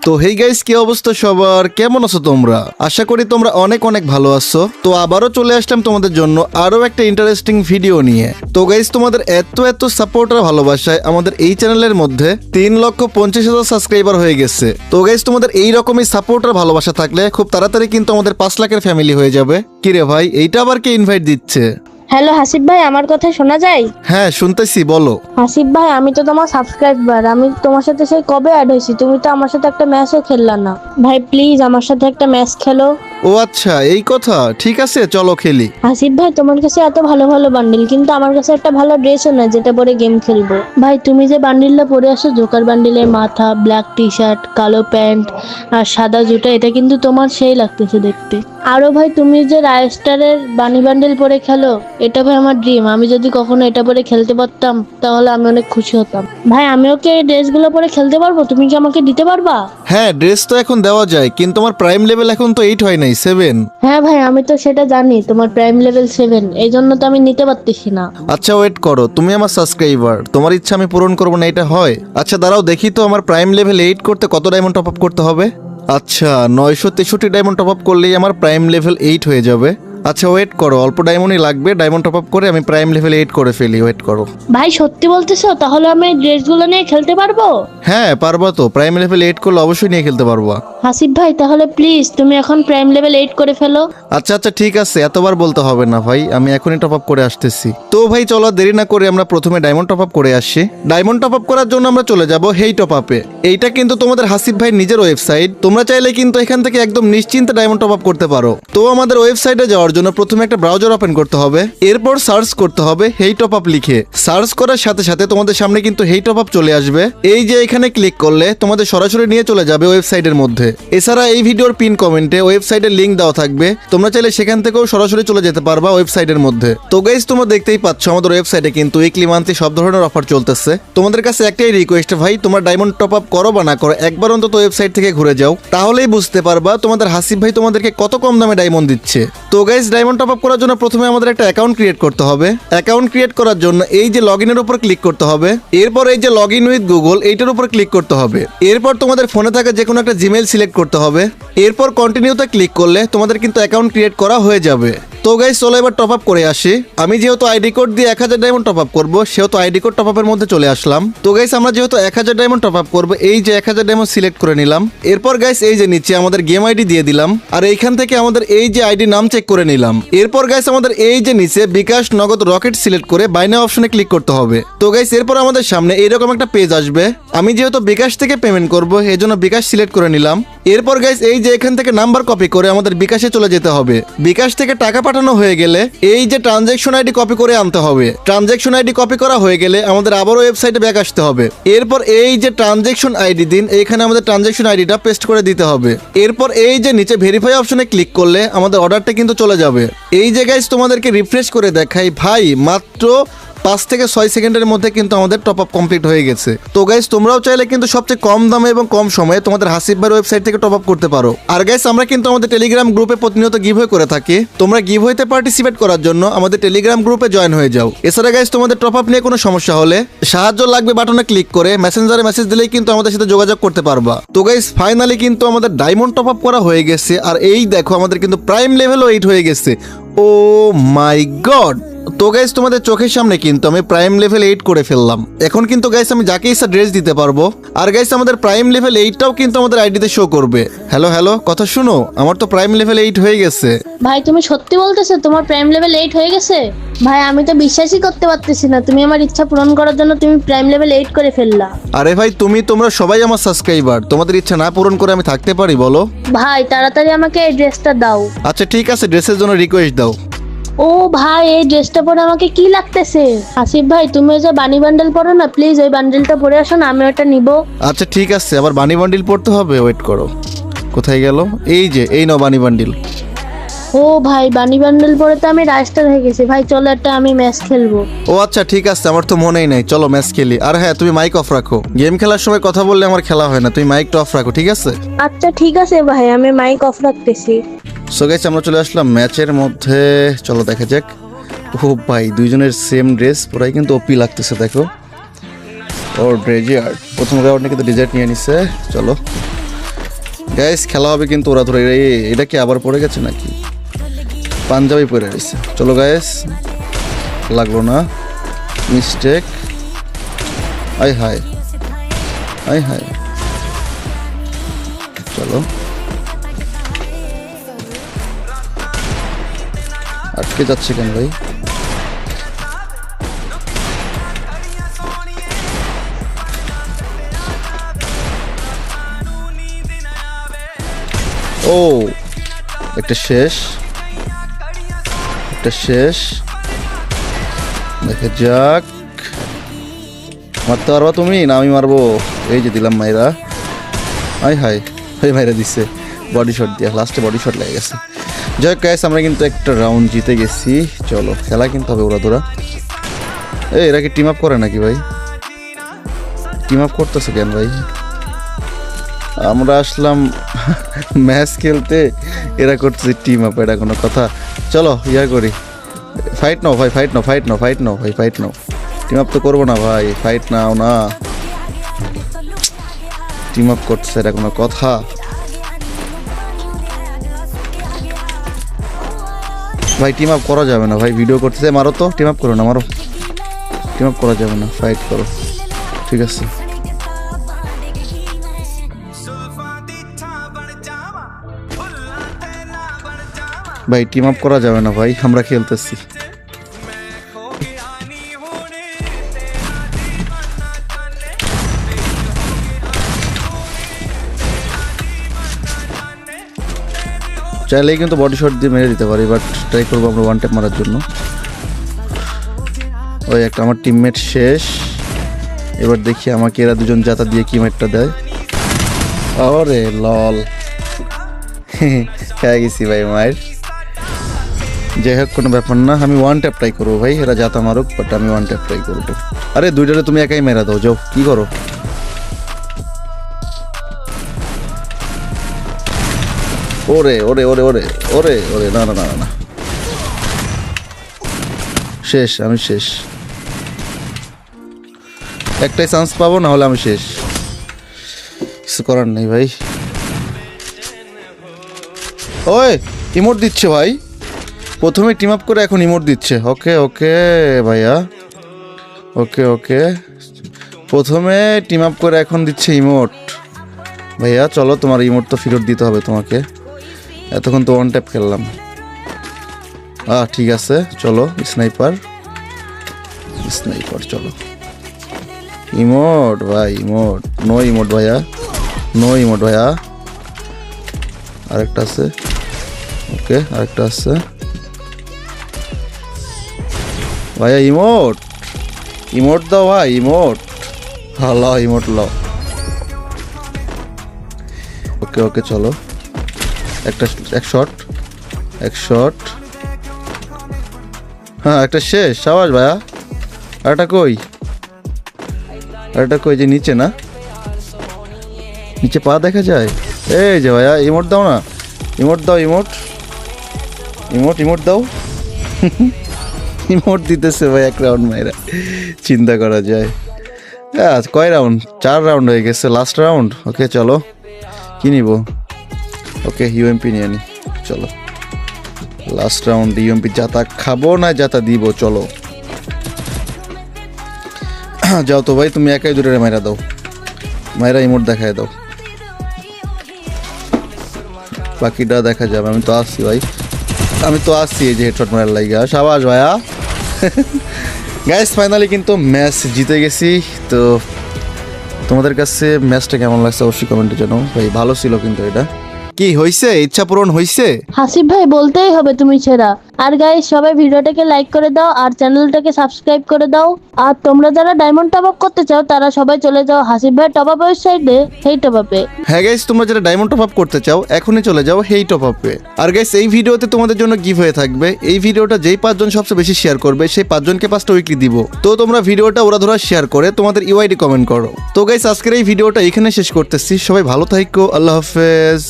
তো hey guys, কি অবস্থা সবার? কেমন আছো তোমরা? আশা করি তোমরা অনেক অনেক ভালো আছো। তো আবারও চলে আসলাম তোমাদের জন্য আরো একটা ইন্টারেস্টিং ভিডিও নিয়ে। তো গাইস, তোমাদের এত সাপোর্ট আর ভালোবাসায় আমাদের এই চ্যানেলের মধ্যে 3,50,000 সাবস্ক্রাইবার হয়ে গেছে। তো গাইস, তোমাদের এই রকমই সাপোর্ট আর ভালোবাসা থাকলে খুব তাড়াতাড়ি কিন্তু আমাদের 5 লাখের ফ্যামিলি হয়ে যাবে। কিরে ভাই, এইটা আবার কে ইনভাইট দিচ্ছে? হ্যালো হাসিব ভাই, আমার কথা শোনা যায়? হ্যাঁ, শুনতেছি, বলো। হাসিব ভাই, আমি তো তোমার সাবস্ক্রাইবার। আমি তোমার সাথে সেই কবে অ্যাড হয়েছি, তুমি তো আমার সাথে একটা ম্যাচও খেললা না। ভাই প্লিজ আমার সাথে একটা ম্যাচ খেলো। ও আচ্ছা, এই কথা। ঠিক আছে, চলো খেলি। হাসিব ভাই, তোমার কাছে এত ভালো ভালো বান্ডিল, কিন্তু আমার কাছে একটা ভালো ড্রেসও না যেটা পরে গেম খেলবো। ভাই তুমি যে বান্ডিলটা পরে আসো, জোকার বান্ডিলের মাথা, ব্ল্যাক টি শার্ট, কালো প্যান্ট আর সাদা জুতা, এটা কিন্তু তোমার সেই লাগতেছে দেখতে। আরো ভাই, তুমি যে রায়স্টারের বানি বান্ডিল পরে খেলো, এটা ভাই আমার ড্রিম। আমি যদি কখনো এটা পরে খেলতে পারতাম তাহলে আমি অনেক খুশি হতাম। ভাই আমিও কি এই ড্রেসগুলো পরে খেলতে পারবো? তুমি কি আমাকে দিতে পারবা? হ্যাঁ, ড্রেস তো এখন দেওয়া যায়, কিন্তু আমার প্রাইম লেভেল এখন তো 8 হয় নাই, 7। হ্যাঁ ভাই, আমি তো সেটা জানি, তোমার প্রাইম লেভেল 7, এই জন্য তো আমি নিতে পারতেছি না। আচ্ছা ওয়েট করো, তুমি আমার সাবস্ক্রাইবার, তোমার ইচ্ছা আমি পূরণ করবো না, এটা হয়? আচ্ছা দাঁড়াও, দেখি তো আমার প্রাইম লেভেল 8 করতে কত ডায়মন্ড টপ আপ করতে হবে। আচ্ছা, 963 ডায়মন্ড টপ আপ করলেই আমার প্রাইম লেভেল 8 হয়ে যাবে। আচ্ছা ওয়েট করো, অল্প ডায়মন্ডই লাগবে, ডায়মন্ড টপ আপ করে আমি প্রাইম লেভেল 8 করে ফেলি। ওয়েট করো। ভাই সত্যি বলতেছো? তাহলে আমি এই ড্রেসগুলো নিয়ে খেলতে পারবো? হ্যাঁ পারবা তো, প্রাইম লেভেল 8 করলে অবশ্যই নিয়ে খেলতে পারবা। হাসিব ভাই তাহলে প্লিজ তুমি এখন প্রাইম লেভেল 8 করে ফেলো। আচ্ছা আচ্ছা ঠিক আছে, এতবার বলতে হবে না ভাই, আমি এখনই টপ আপ করে আসতেছি। তো ভাই চলো দেরি না করে আমরা প্রথমে ডায়মন্ড টপ আপ করে আসি। ডায়মন্ড টপ আপ করার জন্য আমরা চলে যাব হেই টপ আপে। এইটা কিন্তু তোমাদের হাসিব ভাই নিজের ওয়েবসাইট, তোমরা চাইলে কিন্তু এখান থেকে একদম নিশ্চিন্তে ডায়মন্ড টপ আপ করতে পারো। তো আমাদের ওয়েবসাইটে যাওয়ার জন্য প্রথমে একটা ব্রাউজার ওপেন করতে হবে, এরপর সার্চ করতে হবে হেই টপ আপ লিখে। সার্চ করার সাথে সাথে তোমাদের সামনে কিন্তু হেই টপ আপ চলে আসবে। এই যে এখানে ক্লিক করলে তোমাদের সরাসরি নিয়ে চলে যাবে ওয়েবসাইটের মধ্যে। এছাড়া এই ভিডিওর পিন কমেন্টে ওয়েবসাইটের লিংক দেওয়া থাকবে, তোমরা চাইলে সেখান থেকেও সরাসরি চলে যেতে পারবা ওয়েবসাইটের মধ্যে। তো গাইস, তোমরা দেখতেই পাচ্ছ আমাদের ওয়েবসাইটে কিন্তু উইকলি মান্থলি সব ধরনের অফার চলতেছে। তোমাদের কাছে একটাই রিকোয়েস্ট ভাই, তোমরা ডায়মন্ড টপ আপ করো বা না করো, একবার অন্তত ওয়েবসাইট থেকে ঘুরে যাও, তাহলেই বুঝতে পারবা তোমাদের হাসিব ভাই তোমাদেরকে কত কম দামে ডায়মন্ড দিচ্ছে। তো গাইস, ডায়মন্ড টপ আপ করার জন্য প্রথমে আমাদের একটা অ্যাকাউন্ট ক্রিয়েট করতে হবে। অ্যাকাউন্ট ক্রিয়েট করার জন্য এই যে লগ ইনের উপর ক্লিক করতে হবে, এরপর এই যে লগ ইন উইথ গুগল এইটার উপর ক্লিক করতে হবে। এরপর তোমাদের ফোনে থাকা যে কোনো একটা জিমেইল সিলেক্ট করতে হবে। এরপর কন্টিনিউতে ক্লিক করলে তোমাদের কিন্তু অ্যাকাউন্ট ক্রিয়েট করা হয়ে যাবে। তো গাইস চলো এবার টপ আপ করে আসি। আমি যেহেতু আইডি কোড দিয়ে 1000 ডায়মন্ড টপ আপ করবো, সেহেতু আইডি কোড টপ আপের মধ্যে চলে আসলাম। তো গাইস, আমরা যেহেতু 1000 ডায়মন্ড টপ আপ করবো, এই যে 1000 ডায়মন্ড সিলেক্ট করে নিলাম। এরপর গাইস এই যে নিচে আমাদের গেম আইডি দিয়ে দিলাম, আর এইখান থেকে আমাদের এই যে আইডি নাম চেক করে নিলাম। এরপর গাইস আমাদের এই যে নিচে বিকাশ নগদ রকেট সিলেক্ট করে বাই নাও অপশনে ক্লিক করতে হবে। তো গাইস এরপর আমাদের সামনে এইরকম একটা পেজ আসবে। আমি যেহেতু বিকাশ থেকে পেমেন্ট করবো, এই জন্য বিকাশ সিলেক্ট করে নিলাম। এরপর গাইস এই যে এখান থেকে নাম্বার কপি করে আমাদের বিকাশে চলে যেতে হবে। বিকাশ থেকে টাকা পাঠানো হয়ে গেলে এই যে ট্রানজ্যাকশন আইডি কপি করে আনতে হবে। ট্রানজ্যাকশন আইডি কপি করা হয়ে গেলে আমাদের আবারও ওয়েবসাইটে ব্যাক আসতে হবে। এরপর এই যে ট্রানজ্যাকশন আইডি দিন, এইখানে আমাদের ট্রানজ্যাকশন আইডিটা পেস্ট করে দিতে হবে। এরপর এই যে নিচে ভেরিফাই অপশনে ক্লিক করলে আমাদের অর্ডারটা কিন্তু চলে যাবে। এই যে গাইস তোমাদেরকে রিফ্রেশ করে দেখাই ভাই, মাত্র 5 থেকে 6 সেকেন্ডের মধ্যে কিন্তু আমাদের টপ আপ কমপ্লিট হয়ে গেছে। তো গাইস তোমরাও চাইলে কিন্তু সবচেয়ে কম দামে এবং কম সময়ে তোমাদের হাসিব ভাইয়ের ওয়েবসাইট থেকে টপ আপ করতে পারো। আর গাইস আমরা কিন্তু আমাদের টেলিগ্রাম গ্রুপে প্রতিনিয়ত গিভওয়ে করে থাকি, তোমরা গিভওয়েতে পার্টিসিপেট করার জন্য আমাদের টেলিগ্রাম গ্রুপে জয়েন হয়ে যাও। এছাড়া গাইস তোমাদের টপ আপ নিয়ে কোনো সমস্যা হলে সাহায্য লাগবে বাটনে ক্লিক করে মেসেঞ্জারে মেসেজ দিলেই কিন্তু আমাদের সাথে যোগাযোগ করতে পারবা। তো গাইস ফাইনালি কিন্তু আমাদের ডায়মন্ড টপ আপ করা হয়ে গেছে, আর এই দেখো আমাদের কিন্তু প্রাইম লেভেলও 8 হয়ে গেছে। ও মাই গড! তো গাইস তোমাদের চোখের সামনে কিন্তু আমি প্রাইম লেভেল 8 করে ফেললাম। এখন কিন্তু গাইস আমি যাকে ইচ্ছা ড্রেস দিতে পারবো। আর গাইস আমাদের প্রাইম লেভেল 8টাও কিন্তু আমাদের আইডিতে শো করবে। হ্যালো হ্যালো, কথা শুনো, আমার তো প্রাইম লেভেল 8 হয়ে গেছে। ভাই তুমি সত্যি বলতেছো তোমার প্রাইম লেভেল 8 হয়ে গেছে? ভাই আমি তো বিশ্বাসই করতে পারতেছি না, তুমি আমার ইচ্ছা পূরণ করার জন্য তুমি প্রাইম লেভেল 8 করে ফেললা। আরে ভাই তোমরা সবাই আমার সাবস্ক্রাইবার, তোমাদের ইচ্ছা না পূরণ করে আমি থাকতে পারি বলো? ভাই তাড়াতাড়ি আমাকে এই ড্রেসটা দাও। আচ্ছা ঠিক আছে, ড্রেসের জন্য রিকোয়েস্ট দাও। ও ভাই, এই ড্রেসটা পরে আমাকে কি লাগতেছে। হাসিব ভাই তুমি যে বানি বান্ডেল পরো না, প্লিজ ওই বান্ডেলটা পরে আসো না, আমি ওটা নিব। আচ্ছা ঠিক আছে, আবার বানি বান্ডিল পড়তে হবে, ওয়েট করো। কোথায় গেল? এই যে এই নাও বানি বান্ডিল। ও ভাই, বানি বান্ডেল পরে তো আমি রাস্টার হয়ে গেছি। ভাই চলো একটা আমি ম্যাচ খেলবো। ও আচ্ছা ঠিক আছে, আমার তো মনেই নাই, চলো ম্যাচ খেলি। আর হ্যাঁ, তুমি মাইক অফ রাখো, গেম খেলার সময় কথা বললে আমার খেলা হয় না, তুমি মাইকটা অফ রাখো, ঠিক আছে? আচ্ছা ঠিক আছে ভাই, আমি মাইক অফ রাখতেছি। সো গাইস আমরা চলে আসলাম ম্যাচের মধ্যে, চলো দেখা যাক। ও ভাই, দুইজনের সেম ড্রেস, পুরাই কিন্তু ওপি লাগতেছে। দেখো ও ড্রেজিয়ার্ড প্রথম রাউন্ডে কিন্তু ডিজার্ট নিয়ে নিছে। চলো গাইস খেলা হবে কিন্তু ওরা ধরে এটা কি আবার পড়ে গেছে নাকি? পাঞ্জাবি পরে রয়েছে। চলো গাইস, লাগলো না, মিস্টেক। আয় হায়, আয় হায়। চলো, আটকে যাচ্ছে কেন ভাই? ও একটা শেষ, একটা শেষ। দেখা যাক, মারতে পারবা তুমি না আমি মারবো? এই যে দিলাম মাইরা। আয় হায়, ওই মাইরা দিচ্ছে বডি শট দিয়ে, লাস্টে বডি শট লেগে গেছে। যাই হোক গাইস, আমরা কিন্তু একটা রাউন্ড জিতে গেছি। চলো, খেলা কিন্তু হবে ওরা ধরা। এরা কি টিম আপ করে নাকি ভাই? টিম আপ করতেছে কেন ভাই? আমরা আসলাম ম্যাচ খেলতে, এরা করতেছে টিম আপ, এটা কোনো কথা? চলো ইয়া করি, ফাইট নাও ভাই, ফাইট নাও, ফাইট নাও, ফাইট নাও ভাই, ফাইট নাও। টিম আপ তো করবো না ভাই, ফাইট নাও না। টিম আপ করতেছে, এটা কোনো কথা? ভাই টিম আপ করা যাবে না ভাই, ভিডিও করতেছে। মারো তো, টিম আপ করো না, মারো। টিম আপ করা যাবে না, ফাইট করো। ঠিক আছে, ভাই টিম আপ করা যাবে না ভাই, আমরা খেলতেছি। চাইলেই কিন্তু বডি শট দিয়ে মেরে দিতে পারি, বাট ট্রাই করবো আমরা ওয়ান ট্যাপ মারার জন্য। ওই একটা আমার টিমমেট শেষ। এবার দেখি আমাকে এরা দুজন জাতা দিয়ে কি ম্যাটটা দেয়। আরে লল, খেয়ে গেছি ভাই মায়ের। যাই হোক, কোনো ব্যাপার না, আমি ওয়ান ট্যাপ ট্রাই করবো ভাই। এরা জাতা মারুক, বাট আমি ওয়ান ট্যাপ ট্রাই করবো। আরে দুইটারে তুমি একাই মেরা দাও, যাও। কি করো? ওরে ওরে ওরে ওরে ওরে ওরে, না না না না, শেষ, আমি শেষ। একটাই চান্স পাবো, না হলে আমি শেষ। কিছু করার নেই ভাই। ওই ইমোট দিচ্ছে ভাই, প্রথমে টিম আপ করে এখন ইমোট দিচ্ছে। ওকে ওকে ভাইয়া, ওকে ওকে, প্রথমে টিম আপ করে এখন দিচ্ছে ইমোট। ভাইয়া চলো, তোমার ইমোট তো ফেরত দিতে হবে তোমাকে, এতক্ষণ তো ওয়ান ট্যাপ খেললাম। ঠিক আছে, চলো স্নাইপার, স্নাইপার চলো। ইমোট ভাই, ইমোট নো, ইমোট ভাইয়া নো, ইমোট ভাইয়া। আরেকটা আছে, ওকে আরেকটা আছে ভাইয়া। ইমোট, ইমোট দাও ভাই, ইমোট। হ্যাঁ ল, ইমোট ল। ওকে ওকে চলো, একটা এক শট, এক শট। হ্যাঁ একটা শেষ, সাবাস ভাইয়া। আরেকটা কই? আরেকটা কই? যে নিচে না, নিচে পা দেখা যায়। এই যে ভাইয়া, ইমোট দাও না, ইমোট দাও, ইমোট, ইমোট, ইমোট দাও। ইমোট দিতেছে ভাই এক রাউন্ড মাইরা, চিন্তা করা যায়। আজ কয় রাউন্ড? 4 রাউন্ড হয়ে গেছে, লাস্ট রাউন্ড। ওকে চলো, কি নিব? ওকে ইউএমপি নিয়ে নি, চলো লাস্ট রাউন্ড। ইউএমপি জাতা খাবো না জাতা দিব, চলো। যাও তো ভাই, তুমি একাই দূরে মাইরা দাও, মাইরা ইমোট দেখায় দাও, বাকিটা দেখা যাবে। আমি তো আসছি ভাই, আমি তো আসছি এই যে হেডশট মারার লাইগা। সাবাস ভাইয়া। গাইস ফাইনালি কিন্তু ম্যাচ জিতে গেছি। তো তোমাদের কাছে ম্যাচটা কেমন লাগছে অবশ্যই কমেন্টে জানাও ভাই। ভালো ছিল কিন্তু। এটা কি হইছে? ইচ্ছা পূরণ হইছে? হাসিব ভাই বলতেই হবে তুমি সেরা। আর গাইস সবাই ভিডিওটাকে লাইক করে দাও আর চ্যানেলটাকে সাবস্ক্রাইব করে দাও। আর তোমরা যারা ডায়মন্ড টপ আপ করতে চাও তারা সবাই চলে যাও হাসিব ভাই টপ আপ ওয়েবসাইটে, হেই টপ আপে। হ্যাঁ গাইস, তোমরা যারা ডায়মন্ড টপ আপ করতে চাও এখনই চলে যাও হেই টপ আপে। আর গাইস এই ভিডিওতে তোমাদের জন্য গিভ হয়ে থাকবে। এই ভিডিওটা যেই 5 জন সবচেয়ে বেশি শেয়ার করবে সেই 5 জনকে 5টা উইকলি দিব। তো তোমরা ভিডিওটা ওরা ধরা শেয়ার করে তোমাদের ইউআইডি কমেন্ট করো। তো গাইস আজকের এই ভিডিওটা এখানে শেষ করতেছি। সবাই ভালো থাকো, আল্লাহ হাফেজ।